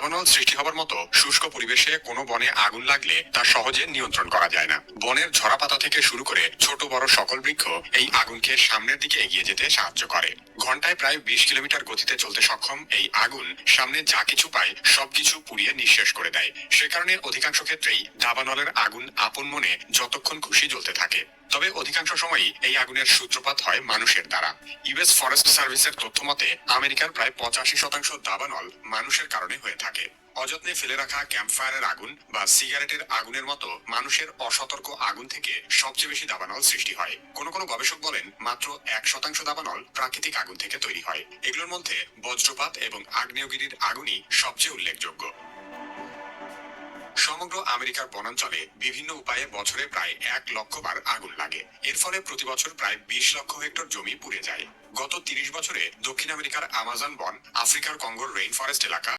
দাবানল সৃষ্টি হবার মতো শুষ্ক পরিবেশে কোনো বনে আগুন লাগলে তা সহজে নিয়ন্ত্রণ করা যায় না। বনের ঝরাপাতা থেকে শুরু করে ছোট বড় সকল বৃক্ষ এই আগুনকে সামনের দিকে এগিয়ে যেতে সাহায্য করে। ঘন্টায় প্রায় 20 কিলোমিটার গতিতে চলতে সক্ষম এই আগুন সামনে যা কিছু পায় সবকিছু পুড়িয়ে নিঃশেষ করে দেয়। সে কারণে অধিকাংশ ক্ষেত্রেই দাবানলের আগুন আপন মনে যতক্ষণ খুশি জ্বলতে থাকে। তবে অধিকাংশ সময়ই এই আগুনের সূত্রপাত হয় মানুষের দ্বারা। ইউএস ফরেস্ট সার্ভিসের তথ্য মতে আমেরিকার প্রায় 85% দাবানল মানুষের কারণে হয়ে থাকে। অযত্নে ফেলে রাখা ক্যাম্পফায়ারের আগুন বা সিগারেটের আগুনের মতো মানুষের অসতর্ক আগুন থেকে সবচেয়ে বেশি দাবানল সৃষ্টি হয়। কোনো কোনো গবেষক বলেন মাত্র 1% দাবানল প্রাকৃতিক আগুন থেকে তৈরি হয়। এগুলোর মধ্যে বজ্রপাত এবং আগ্নেয়গিরির আগুনই সবচেয়ে উল্লেখযোগ্য। সমগ্র আমেরিকার বনাঞ্চলে বিভিন্ন উপায়ে বছরে প্রায় 1 লক্ষ বার আগুন লাগে। এর ফলে প্রতি বছর প্রায় 20 লক্ষ হেক্টর জমি পুড়ে যায়। গত 30 বছরে দক্ষিণ আমেরিকার আমাজন বন, আফ্রিকার কঙ্গোর রেইন ফরেস্ট এলাকা